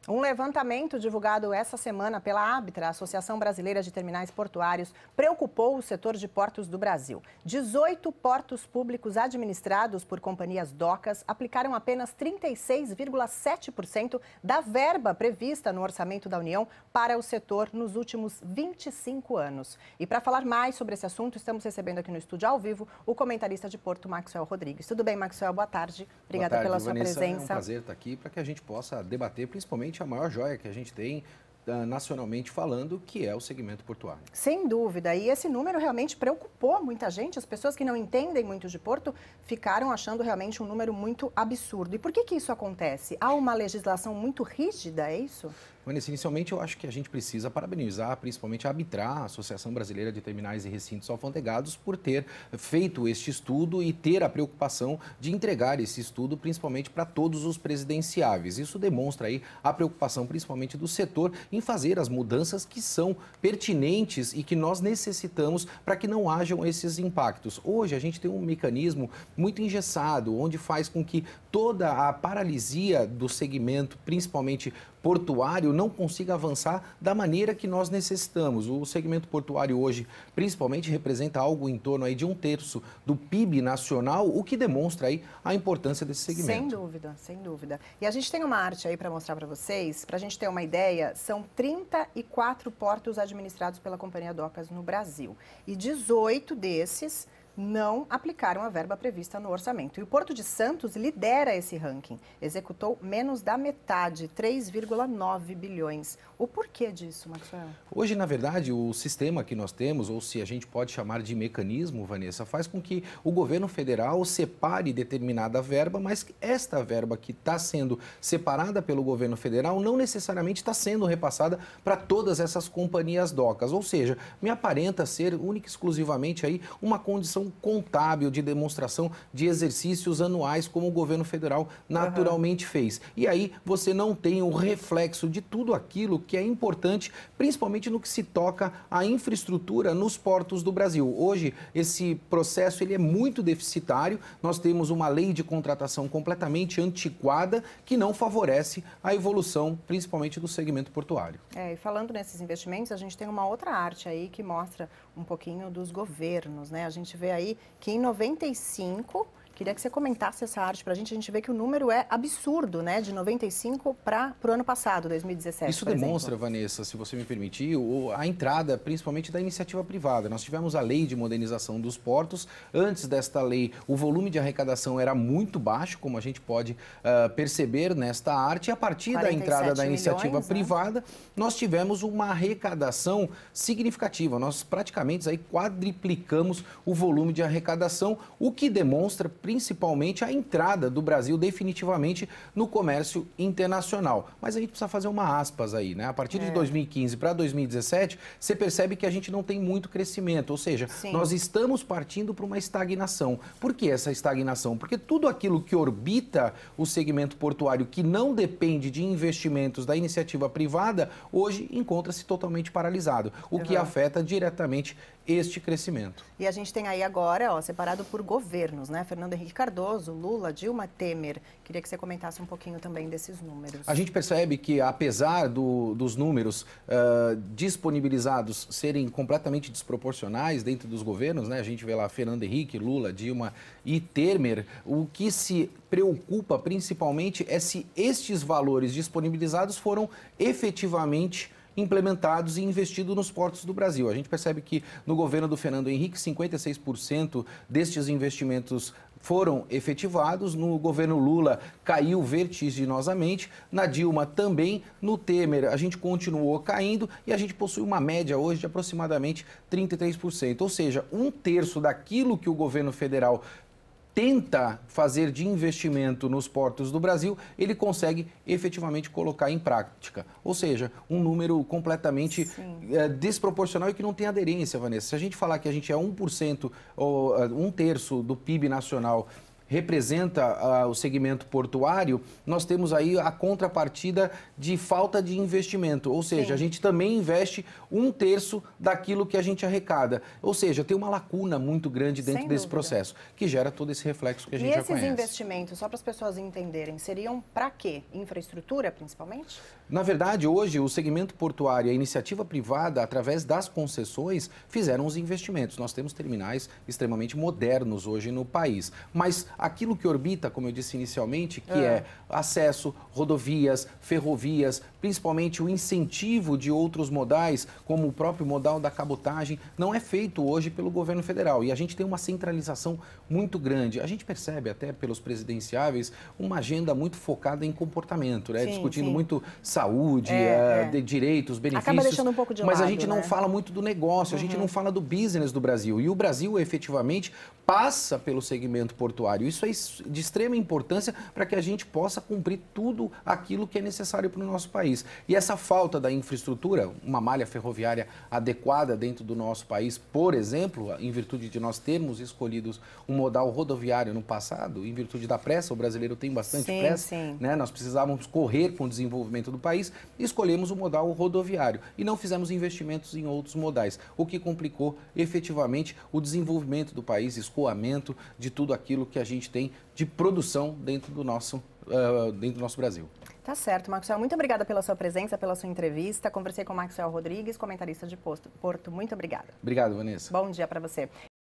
Um levantamento divulgado essa semana pela Abtra, Associação Brasileira de Terminais Portuários, preocupou o setor de portos do Brasil. 18 portos públicos administrados por companhias docas aplicaram apenas 36,7% da verba prevista no orçamento da União para o setor nos últimos 25 anos. E para falar mais sobre esse assunto, estamos recebendo aqui no estúdio ao vivo o comentarista de Porto, Maxwell Rodrigues. Tudo bem, Maxwell? Boa tarde. Obrigada pela sua presença. É um prazer estar aqui para que a gente possa debater principalmente a maior joia que a gente tem nacionalmente falando, que é o segmento portuário. Sem dúvida, e esse número realmente preocupou muita gente. As pessoas que não entendem muito de porto ficaram achando realmente um número muito absurdo. E por que isso acontece? Há uma legislação muito rígida, é isso? Vanessa, inicialmente eu acho que a gente precisa parabenizar, principalmente a Abtra, a Associação Brasileira de Terminais e Recintos Alfandegados, por ter feito este estudo e ter a preocupação de entregar esse estudo principalmente para todos os presidenciáveis. Isso demonstra aí a preocupação principalmente do setor em fazer as mudanças que são pertinentes e que nós necessitamos para que não hajam esses impactos. Hoje a gente tem um mecanismo muito engessado, onde faz com que toda a paralisia do segmento, principalmente portuário, não consiga avançar da maneira que nós necessitamos. O segmento portuário hoje, principalmente, representa algo em torno aí de 1/3 do PIB nacional, o que demonstra aí a importância desse segmento. Sem dúvida, sem dúvida. E a gente tem uma arte aí para mostrar para vocês, para a gente ter uma ideia, são 34 portos administrados pela Companhia Docas no Brasil. E 18 desses não aplicaram a verba prevista no orçamento. E o Porto de Santos lidera esse ranking. Executou menos da metade, 3,9 bilhões. O porquê disso, Maxwell? Hoje, na verdade, o sistema que nós temos, ou se a gente pode chamar de mecanismo, Vanessa, faz com que o governo federal separe determinada verba, mas esta verba que está sendo separada pelo governo federal não necessariamente está sendo repassada para todas essas companhias docas. Ou seja, me aparenta ser única e exclusivamente aí uma condição contábil de demonstração de exercícios anuais, como o governo federal naturalmente fez. E aí você não tem o reflexo de tudo aquilo que é importante, principalmente no que se toca à infraestrutura nos portos do Brasil. Hoje, esse processo ele é muito deficitário. Nós temos uma lei de contratação completamente antiquada que não favorece a evolução, principalmente do segmento portuário. E falando nesses investimentos, a gente tem uma outra arte aí que mostra um pouquinho dos governos, né? A gente vê aí que em 95, queria que você comentasse essa arte para a gente vê que o número é absurdo, né? De 95 para o ano passado, 2017, Isso demonstra, Vanessa, se você me permitir, a entrada principalmente da iniciativa privada. Nós tivemos a lei de modernização dos portos. Antes desta lei, o volume de arrecadação era muito baixo, como a gente pode perceber nesta arte. E a partir da entrada da iniciativa privada, nós tivemos uma arrecadação significativa. Nós praticamente aí quadriplicamos o volume de arrecadação, o que demonstra principalmente a entrada do Brasil definitivamente no comércio internacional. Mas a gente precisa fazer uma aspas aí, né? A partir de 2015 para 2017, você percebe que a gente não tem muito crescimento, ou seja, nós estamos partindo para uma estagnação. Por que essa estagnação? Porque tudo aquilo que orbita o segmento portuário, que não depende de investimentos da iniciativa privada, hoje encontra-se totalmente paralisado, o que afeta diretamente este crescimento. E a gente tem aí agora, separado por governos, né? Fernando Henrique Cardoso, Lula, Dilma, Temer. Queria que você comentasse um pouquinho também desses números. A gente percebe que, apesar dos números disponibilizados serem completamente desproporcionais dentro dos governos, né? A gente vê lá Fernando Henrique, Lula, Dilma e Temer, o que se preocupa principalmente é se estes valores disponibilizados foram efetivamente implementados e investidos nos portos do Brasil. A gente percebe que no governo do Fernando Henrique, 56% destes investimentos foram efetivados. No governo Lula, caiu vertiginosamente. Na Dilma também. No Temer, a gente continuou caindo e a gente possui uma média hoje de aproximadamente 33%. Ou seja, 1/3 daquilo que o governo federal tenta fazer de investimento nos portos do Brasil, ele consegue efetivamente colocar em prática. Ou seja, um número completamente desproporcional e que não tem aderência, Vanessa. Se a gente falar que a gente é 1% ou 1/3 do PIB nacional representa o segmento portuário, nós temos aí a contrapartida de falta de investimento, ou seja, Sim. a gente também investe 1/3 daquilo que a gente arrecada, ou seja, tem uma lacuna muito grande dentro desse processo, que gera todo esse reflexo que a gente já conhece. E esses investimentos, só para as pessoas entenderem, seriam para quê? Infraestrutura, principalmente? Na verdade, hoje, o segmento portuário e a iniciativa privada, através das concessões, fizeram os investimentos. Nós temos terminais extremamente modernos hoje no país. Mas aquilo que orbita, como eu disse inicialmente, que é acesso, rodovias, ferrovias, principalmente o incentivo de outros modais, como o próprio modal da cabotagem, não é feito hoje pelo governo federal. E a gente tem uma centralização muito grande. A gente percebe até pelos presidenciáveis uma agenda muito focada em comportamento, né? Sim, discutindo sim. muito saúde, de direitos, benefícios. Acaba deixando um pouco de mas lado, a gente não né? fala muito do negócio, a gente não fala do business do Brasil. E o Brasil, efetivamente, passa pelo segmento portuário. Isso é de extrema importância para que a gente possa cumprir tudo aquilo que é necessário para o nosso país. E essa falta da infraestrutura, uma malha ferroviária adequada dentro do nosso país, por exemplo, em virtude de nós termos escolhido um modal rodoviário no passado, em virtude da pressa, o brasileiro tem bastante pressa, né? Nós precisávamos correr com o desenvolvimento do país, e escolhemos o modal rodoviário e não fizemos investimentos em outros modais, o que complicou efetivamente o desenvolvimento do país, escoamento de tudo aquilo que a gente tem de produção dentro do nosso Brasil. Tá certo, Maxwell. Muito obrigada pela sua presença, pela sua entrevista. Conversei com o Maxwell Rodrigues, comentarista de Porto. Muito obrigada. Obrigado, Vanessa. Bom dia para você.